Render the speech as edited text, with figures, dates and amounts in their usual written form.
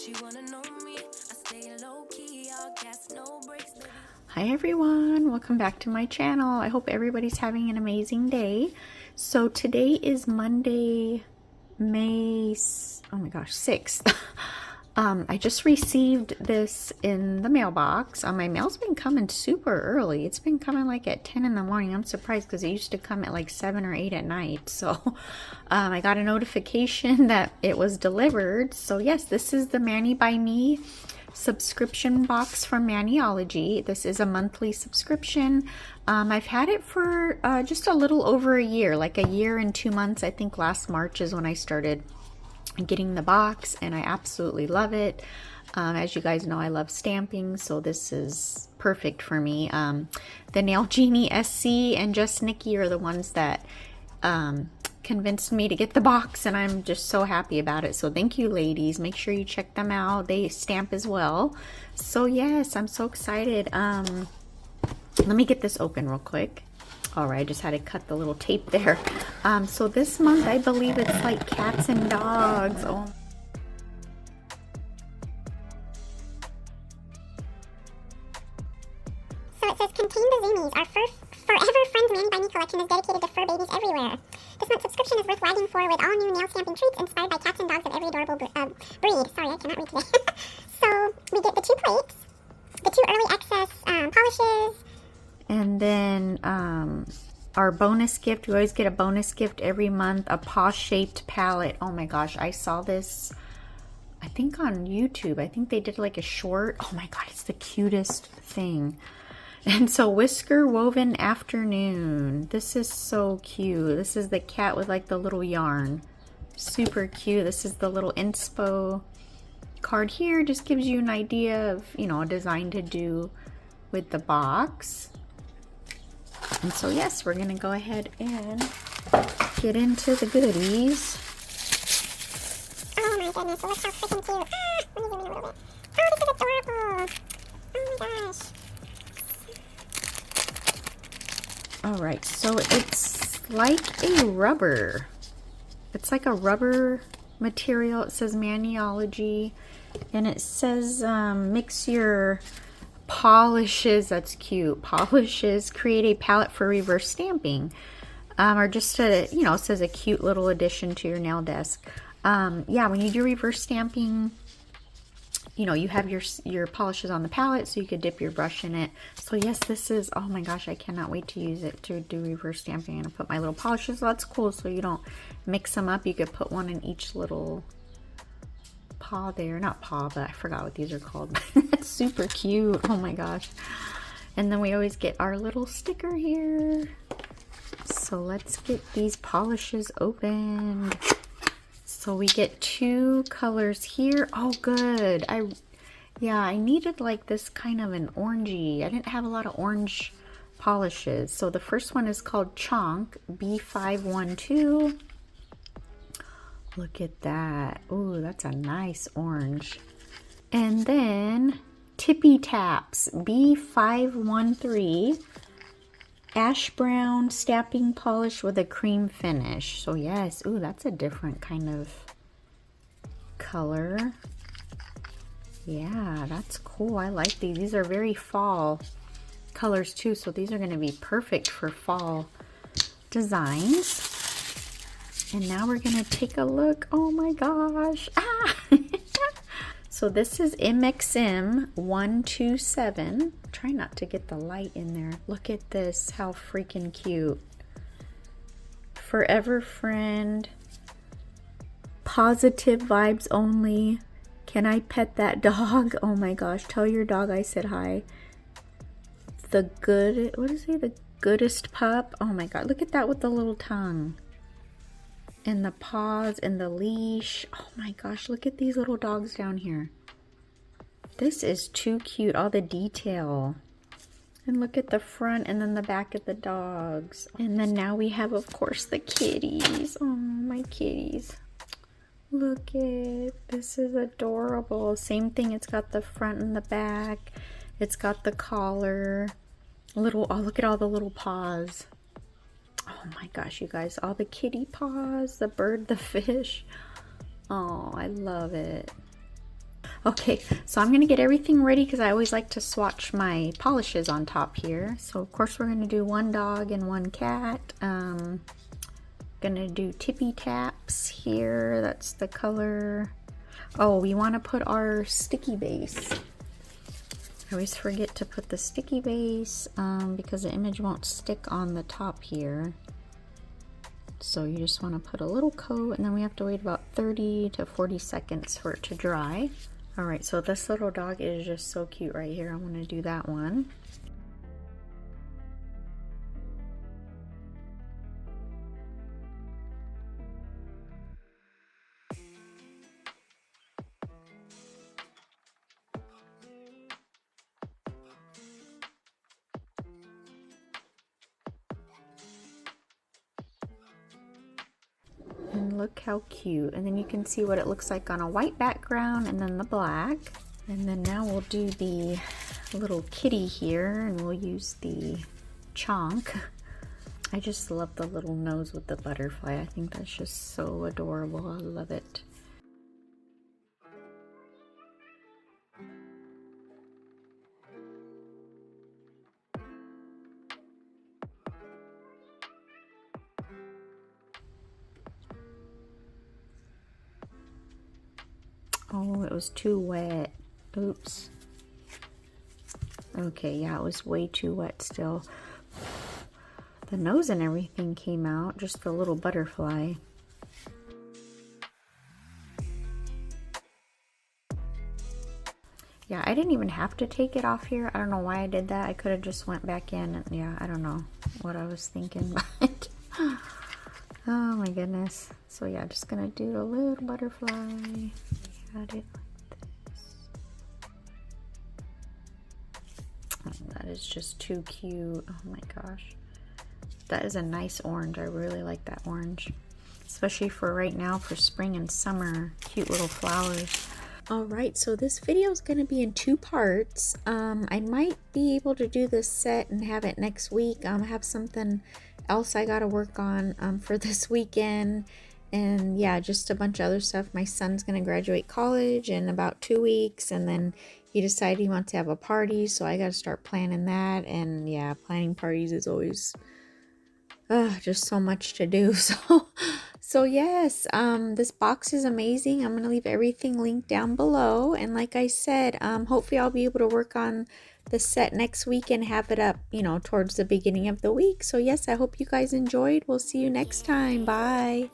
She wanna know me. I stay low key, all gas, no brakes, baby. Hi everyone, welcome back to my channel. I hope everybody's having an amazing day. So today is Monday, oh my gosh, 6th. I just received this in the mailbox. My mail's been coming super early. It's been coming like at 10 in the morning. I'm surprised because it used to come at like 7 or 8 at night. So I got a notification that it was delivered. So yes, this is the Mani by Me subscription box from Maniology. This is a monthly subscription. I've had it for just a little over a year, like a year and 2 months. I think last March is when I started getting the box, and I absolutely love it. As you guys know, I love stamping, so this is perfect for me. The Nail Genie SC and Just Nikki are the ones that convinced me to get the box, and I'm just so happy about it. So thank you, ladies. Make sure you check them out. They stamp as well. So yes, I'm so excited. Let me get this open real quick. Alright, I just had to cut the little tape there. So this month, I believe it's like cats and dogs. Oh. So it says, contain the Zoomies. Our forever friend Mani by Me collection is dedicated to fur babies everywhere. This month's subscription is worth wagging for with all new nail stamping treats inspired by cats and dogs of every adorable breed. Sorry, I cannot read today. So we get the 2 plates, the 2 early access polishes, and then our bonus gift. We always get a bonus gift every month, a paw-shaped palette. Oh my gosh, I saw this, I think on YouTube. I think they did like a short. Oh my god, it's the cutest thing. And so Whisker Woven Afternoon. This is so cute. This is the cat with like the little yarn. Super cute. This is the little inspo card here. Just gives you an idea of, you know, a design to do with the box. And so yes, we're gonna go ahead and get into the goodies. oh my goodness, look how freaking cute. Let me zoom in a little bit. Oh, this is adorable. Oh my gosh. Alright, so it's like a rubber. It's like a rubber material. It says Maniology, and it says mix your polishes. That's cute. Polishes, create a palette for reverse stamping. Or just a, you know, it says a cute little addition to your nail desk. Yeah, when you do reverse stamping, you know, you have your polishes on the palette, so you could dip your brush in it. So yes, this is, oh my gosh, I cannot wait to use it to do reverse stamping. And I put my little polishes. So that's cool, so you don't mix them up. You could put one in each little paw there. Not paw, but I forgot what these are called. That's super cute. Oh my gosh. And then we always get our little sticker here. So let's get these polishes opened. So we get 2 colors here. Oh, good. Yeah, I needed like this kind of an orangey. I didn't have a lot of orange polishes. So the first one is called Chonk B512. Look at that. Ooh, that's a nice orange. And then Tippy Taps B513. Ash brown stamping polish with a cream finish. So yes, ooh, that's a different kind of color. Yeah, that's cool. I like these. These are very fall colors too, so these are going to be perfect for fall designs. And now we're going to take a look. Oh my gosh. Ah! So this is MXM 127. Try not to get the light in there. Look at this, how freaking cute. Forever friend. Positive vibes only. Can I pet that dog? Oh my gosh, tell your dog I said hi. The good, what is it? The goodest pup. Oh my god, look at that with the little tongue. And the paws and the leash. Oh my gosh, look at these little dogs down here. This is too cute, all the detail. And look at the front and then the back of the dogs. And then now we have, of course, the kitties. Oh, my kitties. Look at, this is adorable. Same thing, it's got the front and the back. It's got the collar. Little, oh, look at all the little paws. Oh my gosh, you guys, all the kitty paws, the bird, the fish. Oh, I love it. Okay, so I'm going to get everything ready because I always like to swatch my polishes on top here. So of course we're going to do one dog and one cat. Gonna do tippy taps here. That's the color. Oh, we want to put our sticky base. I always forget to put the sticky base because the image won't stick on the top here. So you just want to put a little coat, and then we have to wait about 30 to 40 seconds for it to dry. All right, so this little dog is just so cute right here. I'm gonna do that one. And look how cute. And then you can see what it looks like on a white background and then the black. And then now we'll do the little kitty here, and we'll use the chonk. I just love the little nose with the butterfly. I think that's just so adorable. I love it. Oh, it was too wet. Oops. Okay, yeah, it was way too wet still. The nose and everything came out, just the little butterfly. Yeah, I didn't even have to take it off here. I don't know why I did that. I could have just went back in and yeah, I don't know what I was thinking, but oh my goodness. So yeah, just gonna do a little butterfly. Add it like this. Oh, that is just too cute. Oh my gosh. That is a nice orange. I really like that orange. Especially for right now, for spring and summer. Cute little flowers. Alright, so this video is going to be in 2 parts. I might be able to do this set and have it next week. I have something else I got to work on for this weekend. And yeah, just a bunch of other stuff. My son's going to graduate college in about 2 weeks. And then he decided he wants to have a party. So I got to start planning that. And yeah, planning parties is always just so much to do. So yes, this box is amazing. I'm gonna leave everything linked down below, and like I said, hopefully I'll be able to work on the set next week and have it up, you know, towards the beginning of the week. So yes, I hope you guys enjoyed. We'll see you next time. Bye.